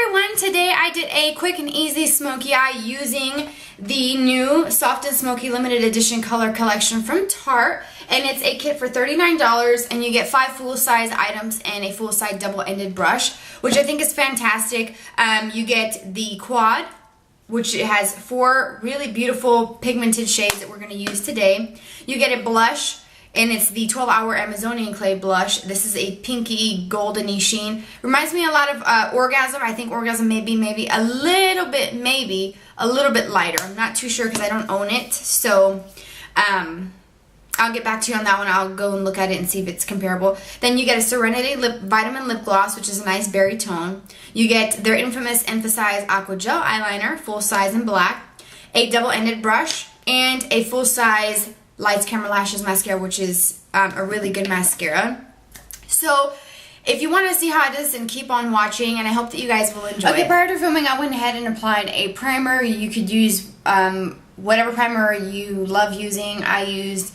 everyone, today I did a quick and easy smoky eye using the new Soft and Smoky limited edition color collection from Tarte, and it's a kit for $39 and you get 5 full-size items and a full-size double-ended brush, which I think is fantastic. You get the quad, which has 4 really beautiful pigmented shades that we're going to use today. You get a blush, and it's the 12-Hour Amazonian Clay blush. This is a pinky goldeny sheen. Reminds me a lot of Orgasm. I think Orgasm may be maybe a little bit lighter. I'm not too sure because I don't own it. So I'll get back to you on that one. I'll go and look at it and see if it's comparable. Then you get a Serenity Vitamin Lip Gloss, which is a nice berry tone. You get their infamous Emphasize Aqua Gel Eyeliner, full size in black, a double-ended brush, and a full-size Lights Camera Lashes mascara, which is a really good mascara. So if you want to see how it is, then keep on watching, and I hope that you guys will enjoy it. Prior to filming, I went ahead and applied a primer. You could use whatever primer you love using. I used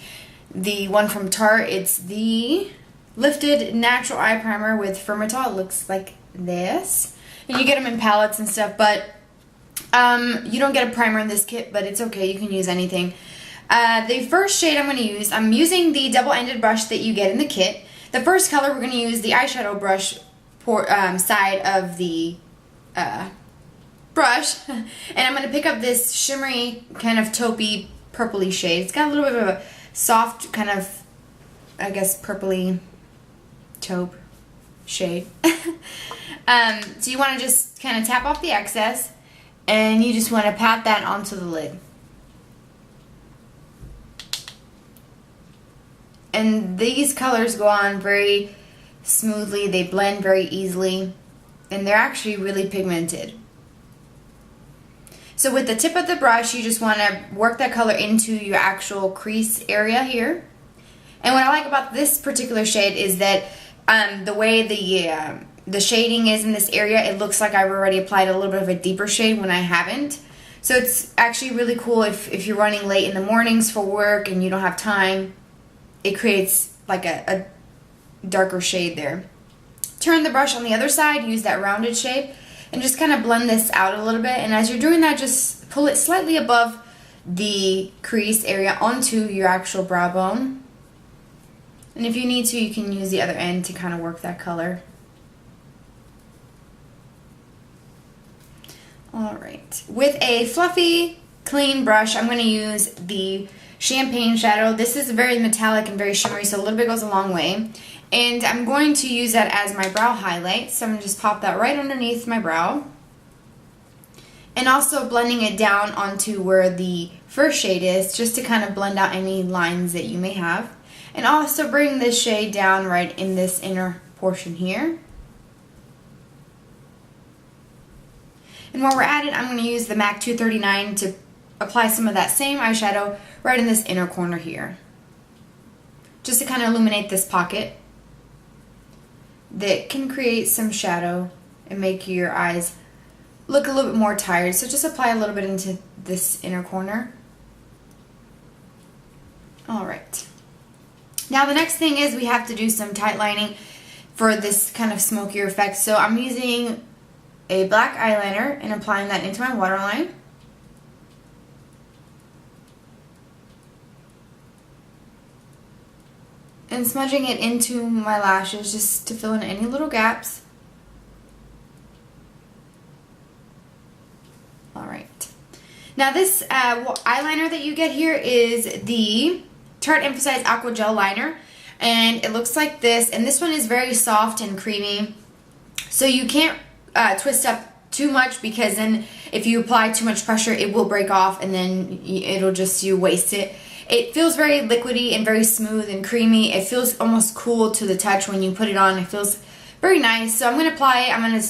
the one from Tarte. It's the Lifted Natural Eye Primer with Firmatol. It looks like this. And you get them in palettes and stuff, but you don't get a primer in this kit, but it's okay. You can use anything. The first shade I'm going to use, I'm using the double-ended brush that you get in the kit. The first color we're going to use the eyeshadow brush side of the brush, and I'm going to pick up this shimmery kind of taupey purpley shade. It's got a little bit of a soft kind of, I guess, purpley taupe shade. So you want to just kind of tap off the excess, and you just want to pat that onto the lid. And these colors go on very smoothly, they blend very easily, and they're actually really pigmented. So with the tip of the brush, you just want to work that color into your actual crease area here. And what I like about this particular shade is that the way the shading is in this area, it looks like I've already applied a little bit of a deeper shade when I haven't. So it's actually really cool if you're running late in the mornings for work and you don't have time. It creates like a darker shade there. Turn the brush on the other side, use that rounded shape, and just kind of blend this out a little bit. And as you're doing that, just pull it slightly above the crease area onto your actual brow bone. And if you need to, you can use the other end to kind of work that color. Alright, with a fluffy, clean brush, I'm going to use the Champagne Shadow. This is very metallic and very shimmery, so a little bit goes a long way. And I'm going to use that as my brow highlight, so I'm going to just pop that right underneath my brow. And also blending it down onto where the first shade is, just to kind of blend out any lines that you may have. And also bring this shade down right in this inner portion here. And while we're at it, I'm going to use the MAC 239 to apply some of that same eyeshadow right in this inner corner here, just to kind of illuminate this pocket that can create some shadow and make your eyes look a little bit more tired. So just apply a little bit into this inner corner. Alright, now the next thing is we have to do some tight lining for this kind of smokier effect. So I'm using a black eyeliner and applying that into my waterline. And smudging it into my lashes just to fill in any little gaps. Alright. Now this eyeliner that you get here is the Tarte Emphasize Aqua Gel Liner. And it looks like this. And this one is very soft and creamy. So you can't twist up too much, because then if you apply too much pressure, it will break off and then it'll just, you waste it. It feels very liquidy and very smooth and creamy. It feels almost cool to the touch when you put it on. It feels very nice. So I'm going to apply it. I'm going to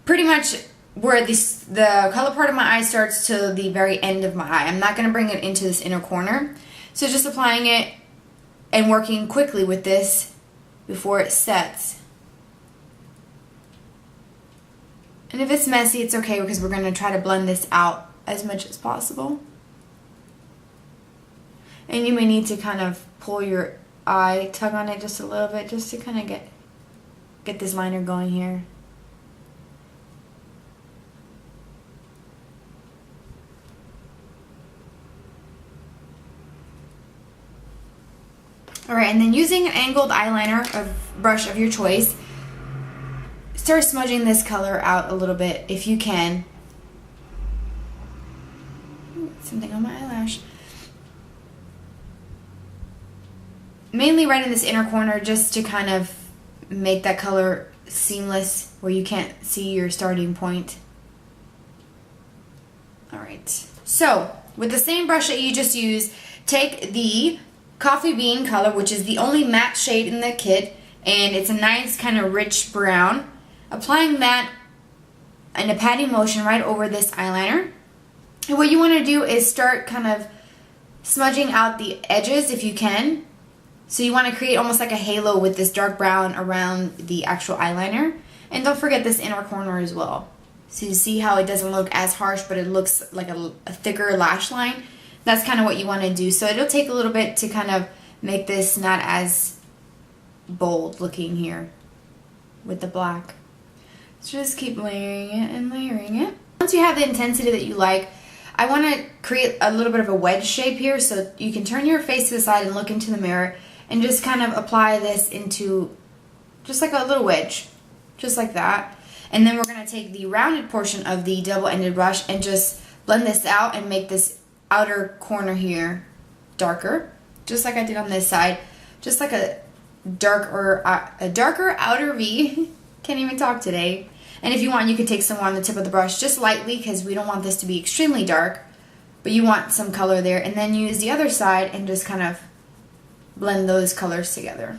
pretty much where the color part of my eye starts to the very end of my eye. I'm not going to bring it into this inner corner. So just applying it and working quickly with this before it sets. And if it's messy, it's okay, because we're going to try to blend this out as much as possible. And you may need to kind of pull your eye, tug on it just a little bit, just to kind of get this liner going here. Alright, and then using an angled eyeliner brush of your choice, start smudging this color out a little bit if you can. Ooh, something on my eyelash. Mainly right in this inner corner, just to kind of make that color seamless where you can't see your starting point. Alright, so with the same brush that you just used, take the coffee bean color, which is the only matte shade in the kit, and it's a nice kind of rich brown. Applying that in a patting motion right over this eyeliner. And what you want to do is start kind of smudging out the edges if you can. So you want to create almost like a halo with this dark brown around the actual eyeliner. And don't forget this inner corner as well. So you see how it doesn't look as harsh, but it looks like a thicker lash line. That's kind of what you want to do. So it'll take a little bit to kind of make this not as bold looking here with the black. So just keep layering it and layering it. Once you have the intensity that you like, I want to create a little bit of a wedge shape here, so you can turn your face to the side and look into the mirror and just kind of apply this into just like a little wedge, just like that. And then we're going to take the rounded portion of the double-ended brush and just blend this out and make this outer corner here darker, just like I did on this side, just like a darker outer V. Can't even talk today. And if you want, you could take some on the tip of the brush just lightly, because we don't want this to be extremely dark, but you want some color there. And then use the other side and just kind of blend those colors together.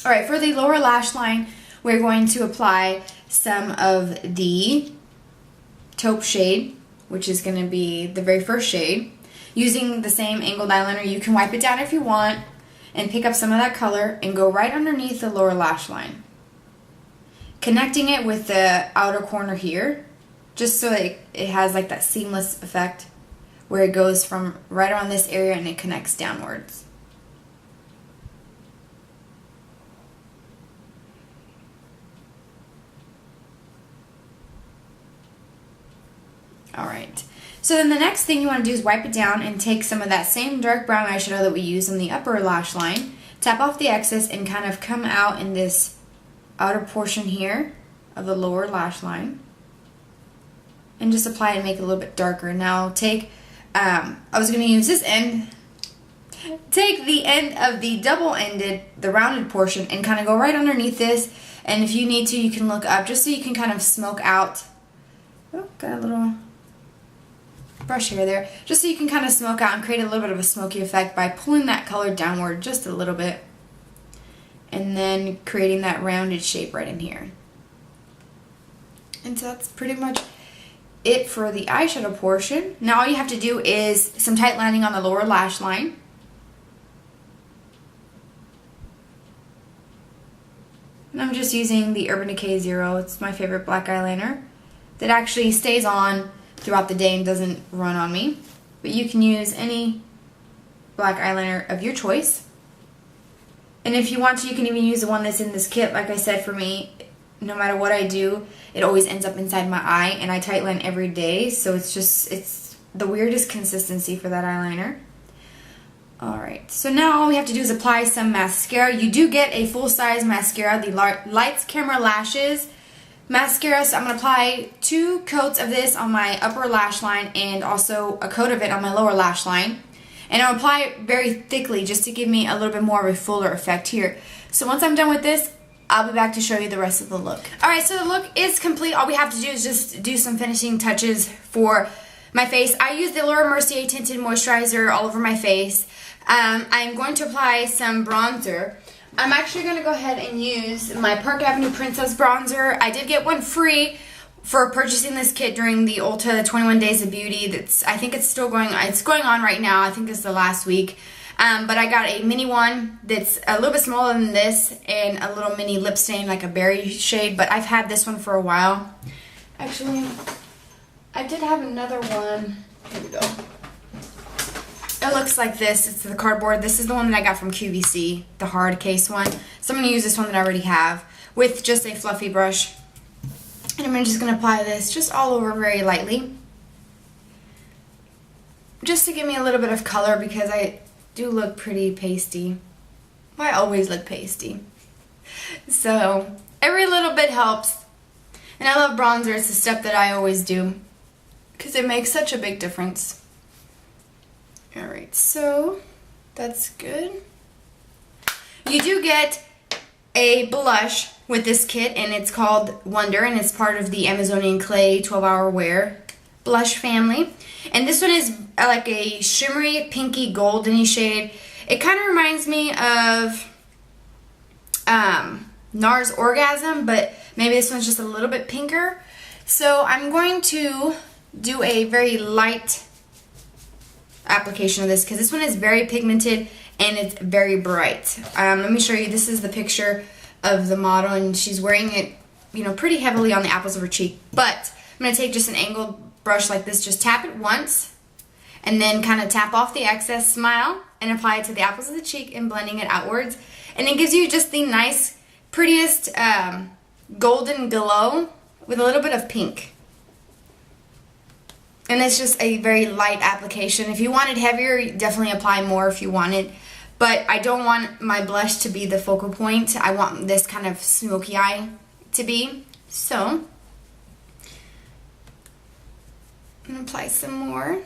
Alright, for the lower lash line, we're going to apply some of the taupe shade, which is going to be the very first shade. Using the same angled eyeliner, you can wipe it down if you want and pick up some of that color and go right underneath the lower lash line, connecting it with the outer corner here, just so it has like that seamless effect where it goes from right around this area and it connects downwards. Alright, so then the next thing you want to do is wipe it down and take some of that same dark brown eyeshadow that we used on the upper lash line, tap off the excess, and kind of come out in this outer portion here of the lower lash line and just apply it and make it a little bit darker. Now take, I was going to use this end, take the end of the double-ended, the rounded portion, and kind of go right underneath this, and if you need to, you can look up just so you can kind of smoke out. Oh, got a little brush hair there, just so you can kind of smoke out and create a little bit of a smoky effect by pulling that color downward just a little bit and then creating that rounded shape right in here. And so that's pretty much it for the eyeshadow portion. Now all you have to do is some tight lining on the lower lash line. And I'm just using the Urban Decay Zero. It's my favorite black eyeliner that actually stays on throughout the day and doesn't run on me. But you can use any black eyeliner of your choice. And if you want to, you can even use the one that's in this kit. Like I said, for me, no matter what I do, it always ends up inside my eye, and I tightline every day, so it's the weirdest consistency for that eyeliner. Alright, so now all we have to do is apply some mascara. You do get a full-size mascara, the Lights Camera Lashes mascara, so I'm going to apply 2 coats of this on my upper lash line and also a coat of it on my lower lash line. And I'll apply it very thickly just to give me a little bit more of a fuller effect here. So once I'm done with this, I'll be back to show you the rest of the look. Alright, so the look is complete. All we have to do is just do some finishing touches for my face. I use the Mercier tinted moisturizer all over my face. I'm going to apply some bronzer. I'm actually going to go ahead and use my Park Avenue Princess bronzer. I did get one free for purchasing this kit during the Ulta 21 Days of Beauty. I think it's still going on right now. I think it's the last week. But I got a mini one that's a little bit smaller than this and a little mini lip stain, like a berry shade. But I've had this one for a while. Actually, I did have another one. Here we go. It looks like this. It's the cardboard. This is the one that I got from QVC, the hard case one. So I'm going to use this one that I already have with just a fluffy brush. And I'm just going to apply this just all over very lightly. Just to give me a little bit of color because I do look pretty pasty. I always look pasty. So every little bit helps. And I love bronzer. It's the step that I always do because it makes such a big difference. Alright, so that's good. You do get a blush with this kit, and it's called Wonder, and it's part of the Amazonian Clay 12-Hour Wear blush family. And this one is like a shimmery, pinky, goldeny shade. It kind of reminds me of NARS Orgasm, but maybe this one's just a little bit pinker. So I'm going to do a very light application of this because this one is very pigmented and it's very bright. Let me show you. This is the picture of the model, and she's wearing it, you know, pretty heavily on the apples of her cheek. But I'm going to take just an angled brush like this, just tap it once, and then kind of tap off the excess, smile, and apply it to the apples of the cheek and blending it outwards. And it gives you just the nice, prettiest golden glow with a little bit of pink. And it's just a very light application. If you want it heavier, definitely apply more if you want it. But I don't want my blush to be the focal point. I want this kind of smoky eye to be. So, I'm going to apply some more.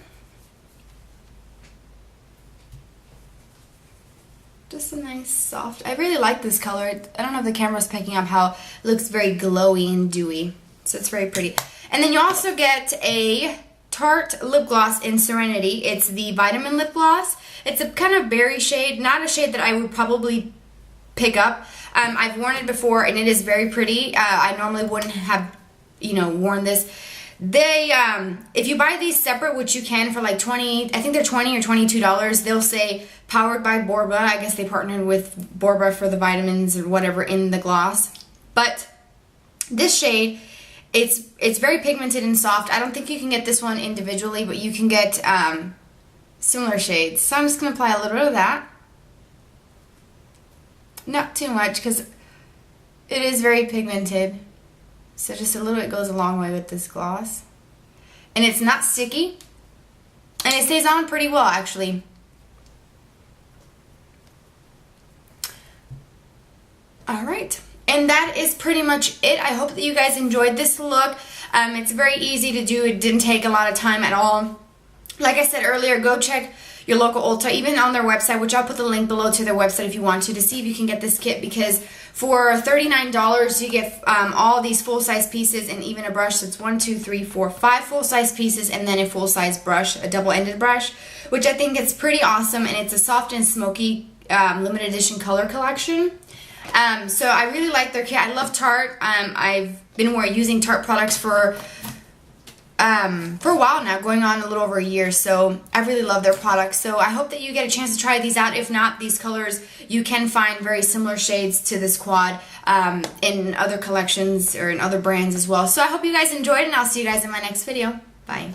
Just a nice soft, I really like this color. I don't know if the camera's picking up how it looks very glowy and dewy. So it's very pretty. And then you also get a Tarte lip gloss in Serenity. It's the Vitamin Lip Gloss. It's a kind of berry shade, not a shade that I would probably pick up. I've worn it before and it is very pretty. I normally wouldn't have, you know, worn this. They, if you buy these separate, which you can for like 20, I think they're 20 or $22, they'll say powered by Borba. I guess they partnered with Borba for the vitamins or whatever in the gloss. But this shade, it's very pigmented and soft. I don't think you can get this one individually, but you can get similar shades. So I'm just going to apply a little bit of that. Not too much because it is very pigmented. So just a little bit goes a long way with this gloss. And it's not sticky. And it stays on pretty well, actually. Alright. And that is pretty much it. I hope that you guys enjoyed this look. It's very easy to do. It didn't take a lot of time at all. Like I said earlier, go check your local Ulta, even on their website, which I'll put the link below to their website if you want to see if you can get this kit, because for $39 you get all these full-size pieces and even a brush. So it's 1, 2, 3, 4, 5 full-size pieces and then a full-size brush, a double-ended brush, which I think is pretty awesome, and it's a soft and smoky limited edition color collection. So I really like their kit. I love Tarte. I've been using Tarte products for a while now, going on a little over a year, so I really love their products. So I hope that you get a chance to try these out. If not, these colors, you can find very similar shades to this quad in other collections or in other brands as well. So I hope you guys enjoyed, and I'll see you guys in my next video. Bye.